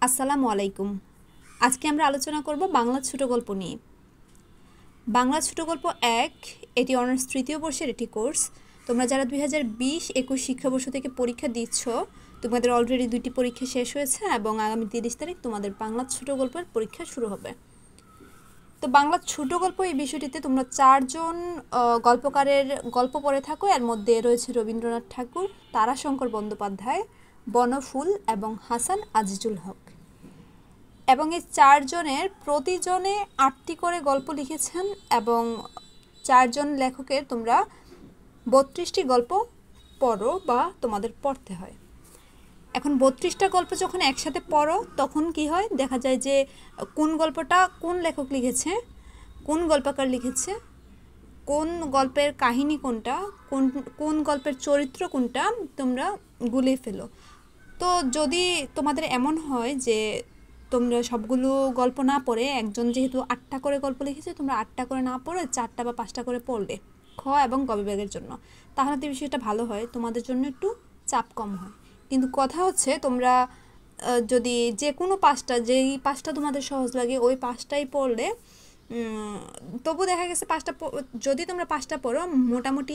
আসসালামু আলাইকুম। আজকে আমরা আলোচনা করব বাংলা ছোট গল্প নিয়ে। বাংলা ছোট গল্প ১ এটি অনার্স তৃতীয় বর্ষের একটি কোর্স। তোমরা যারা 2020-21 শিক্ষাবর্ষ থেকে পরীক্ষা দিচ্ছ, তোমাদের অলরেডি 2টি পরীক্ষা শেষ হয়েছে এবং আগামী 30 তারিখ তোমাদের বাংলা ছোট গল্পের পরীক্ষা শুরু হবে। তো বাংলা ছোট গল্প এই বিষয়টিতে তোমরা 4 জন গল্পকারের গল্প পড়ে থাকো। এর মধ্যে রয়েছে রবীন্দ্রনাথ ঠাকুর, তারাশঙ্কর বন্দ্যোপাধ্যায়, বনফুল এবং হাসান আজিজুল হক। এবং এই 4 জনের প্রতিজনে 8টি করে গল্প লিখেছেন এবং 4 জন লেখকের তোমরা 32টি গল্প পড়ো বা তোমাদের পড়তে হয়। এখন 32টা গল্প যখন একসাথে পড়ো তখন কি হয়, দেখা যায় যে কোন গল্পটা কোন লেখক লিখেছে, কোন গল্পকার লিখেছে, কোন গল্পের কাহিনী কোনটা, কোন গল্পের চরিত্র কোনটা তোমরা গুলিয়ে ফেলো। তো যদি তোমাদের এমন হয় যে তোমরা সবগুলো গল্প না পড়ে, একজন যেহেতু 8টা করে গল্প লিখেছে, তোমরা 8টা করে না পড়ে 4টা বা 5টা করে পড়লে খ এবং গ বিভাগের জন্য, তাহলে তো বিষয়টা ভালো হয়, তোমাদের জন্য একটু চাপ কম হয়। কিন্তু কথা হচ্ছে তোমরা যদি যে কোনো 5টা, যেই 5টা তোমাদের সহজ লাগে ওই 5টাই পড়লে তবু দেখা গেছে 5টা যদি তোমরা 5টা পড়ো মোটামুটি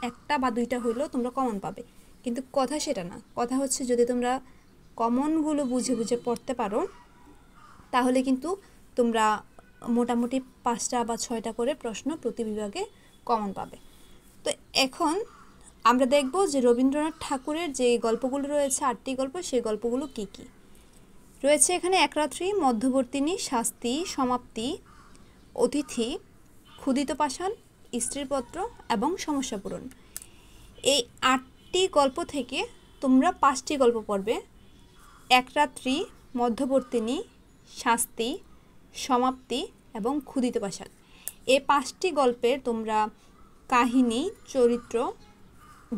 1টা বা 2টা হইলেও তোমরা কমন পাবে। কিন্তু কথা সেটা না, কথা হচ্ছে যদি তোমরা কমনগুলো বুঝে বুঝে পড়তে পারো তাহলে কিন্তু তোমরা মোটামুটি 5টা বা 6টা করে প্রশ্ন প্রতি বিভাগে কমন পাবে। তো এখন আমরা দেখব যে রবীন্দ্রনাথ ঠাকুরের যে গল্পগুলো রয়েছে 8টি গল্প, সেই গল্পগুলো কি কি রয়েছে। এখানে এক রাত্রি, মধ্যবর্তিনী, শাস্তি, সমাপ্তি, অতিথি, ক্ষুদিত পাষাণ, স্ত্রীপত্র এবং সমস্যা পূরণ। এই 8টি গল্প থেকে তোমরা 5টি গল্প পড়বে। এক রাত্রি, মধ্যবর্তিনী, শাস্তি, সমাপ্তি এবং ক্ষুদিত পাষাণ। এই 5টি গল্পের তোমরা কাহিনী, চরিত্র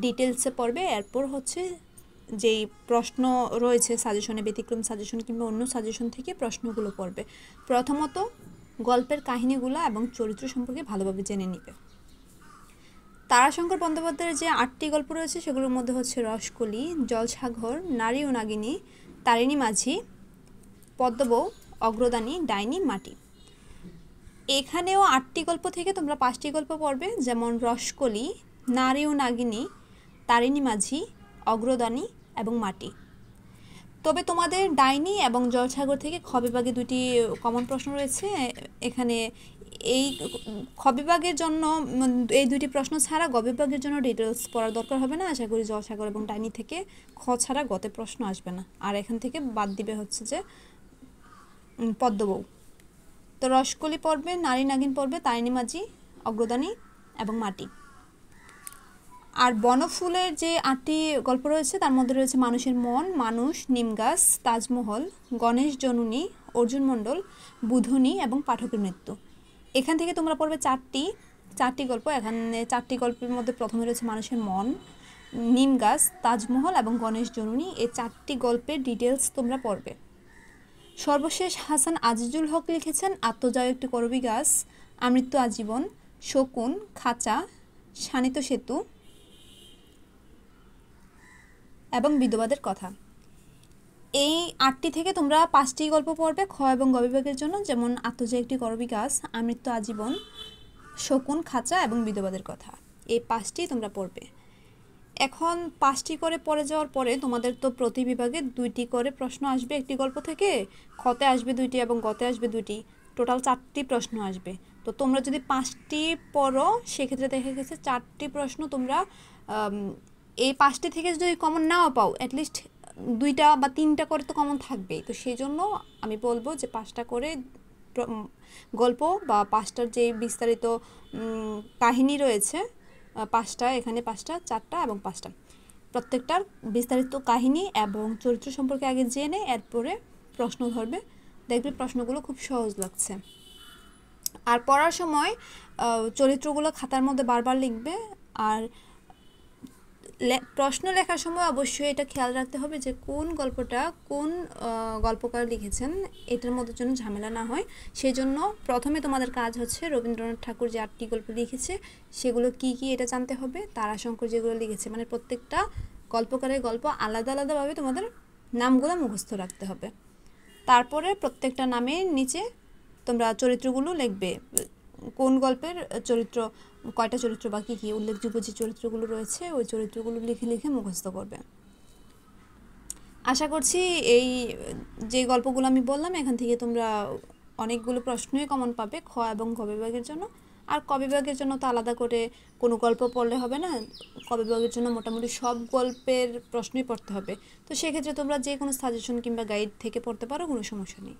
ডিটেলসে পড়বে। এরপর হচ্ছে যেই প্রশ্ন রয়েছে সাজেশনে, ব্যতিক্রম সাজেশন কিংবা অন্য সাজেশন থেকে প্রশ্নগুলো পড়বে। প্রথমত গল্পের কাহিনীগুলো এবং চরিত্র সম্পর্কে ভালোভাবে জেনে নিবে। তারাশঙ্কর বন্দ্যোপাধ্যায়ের যে 8টি গল্প রয়েছে সেগুলোর মধ্যে হচ্ছে রসকলি, জলসাঘর, নারী ও নাগিনী, তারিণী মাঝি, পদ্মবউ, অগ্রদানী, ডাইনি, মাটি। এখানেও 8টি গল্প থেকে তোমরা 5টি গল্প পড়বে, যেমন রসকলি, নারী ও নাগিনী, তারিণী মাঝি, অগ্রদানী এবং মাটি। তবে তোমাদের ডাইনি এবং জলসাগর থেকে খ বিভাগে 2টি কমন প্রশ্ন রয়েছে। এখানে এই খ বিভাগের জন্য এই 2টি প্রশ্ন ছাড়া গ বিভাগের জন্য ডিটেলস পড়ার দরকার হবে না। আশা করি জলসাগর এবং ডাইনি থেকে খ ছাড়া গতে প্রশ্ন আসবে না। আর এখান থেকে বাদ দিবে হচ্ছে যে পদ্মবউ। তো রসকলি পড়বে, নারী নাগিন পড়বে, তারিণী মাঝি, অগ্রদানী এবং মাটি। আর বনফুলের যে 8টি গল্প রয়েছে তার মধ্যে রয়েছে মানুষের মন, মানুষ, নিমগাছ, তাজমহল, গণেশ জননী, অর্জুন মণ্ডল, বুধনী এবং পাঠকের মৃত্যু। এখান থেকে তোমরা পড়বে 4টি গল্প। এখানে 4টি গল্পের মধ্যে প্রথমে রয়েছে মানুষের মন, নিমগাছ, তাজমহল এবং গণেশ জননী। এই 4টি গল্পের ডিটেলস তোমরা পড়বে। সর্বশেষ হাসান আজিজুল হক লিখেছেন আত্মজয় একটি করবী গাছ, আমৃত্যু আজীবন, শকুন, খাঁচা, শানিত সেতু এবং বিধবাদের কথা। এই 8টি থেকে তোমরা 5টি গল্প পড়বে খ এবং গ বিভাগের জন্য, যেমন আত্মজয় একটি করবী গাছ, আমৃত্যু আজীবন, শকুন, খাঁচা এবং বিধবাদের কথা। এই 5টি তোমরা পড়বে। এখন 5টি করে পড়ে যাওয়ার পরে তোমাদের তো প্রতি বিভাগে 2টি করে প্রশ্ন আসবে একটি গল্প থেকে। খতে আসবে 2টি এবং গতে আসবে 2টি, টোটাল 4টি প্রশ্ন আসবে। তো তোমরা যদি 5টি পড়ো সেক্ষেত্রে দেখা গেছে 4টি প্রশ্ন তোমরা এই 5টি থেকে যদি কমন নাও পাও, অ্যাটলিস্ট 2টা বা 3টা করে তো কমন থাকবেই। তো সেই জন্য আমি বলবো যে 5টা করে গল্প বা 5টার যে বিস্তারিত কাহিনী রয়েছে, 5টা, এখানে 5টা, 4টা এবং 5টা, প্রত্যেকটার বিস্তারিত কাহিনী এবং চরিত্র সম্পর্কে আগে জেনে এরপরে প্রশ্ন ধরবে। দেখবে প্রশ্নগুলো খুব সহজ লাগছে। আর পড়ার সময় চরিত্রগুলো খাতার মধ্যে বারবার লিখবে। আর প্রশ্ন লেখার সময় অবশ্যই এটা খেয়াল রাখতে হবে যে কোন গল্পটা কোন গল্পকার লিখেছেন, এটার মধ্যে যেন ঝামেলা না হয়। সেই জন্য প্রথমে তোমাদের কাজ হচ্ছে রবীন্দ্রনাথ ঠাকুর যে 8টি গল্প লিখেছে সেগুলো কি কি এটা জানতে হবে। তারাশঙ্কর যেগুলো লিখেছে, মানে প্রত্যেকটা গল্পকারের গল্প আলাদা আলাদাভাবে তোমাদের নামগুলো মুখস্থ রাখতে হবে। তারপরে প্রত্যেকটা নামের নিচে তোমরা চরিত্রগুলো লিখবে, কোন গল্পের চরিত্র, কয়টা চরিত্র বা কী কী উল্লেখযোগ্য যে চরিত্রগুলো রয়েছে ওই চরিত্রগুলো লিখে লিখে মুখস্থ করবে। আশা করছি এই যে গল্পগুলো আমি বললাম এখান থেকে তোমরা অনেকগুলো প্রশ্নই কমন পাবে খ এবং গ বিভাগের জন্য। আর ক বিভাগের জন্য তো আলাদা করে কোনো গল্প পড়লে হবে না, ক বিভাগের জন্য মোটামুটি সব গল্পের প্রশ্নই পড়তে হবে। তো সেক্ষেত্রে তোমরা যে কোনো সাজেশন কিংবা গাইড থেকে পড়তে পারো, কোনো সমস্যা নেই।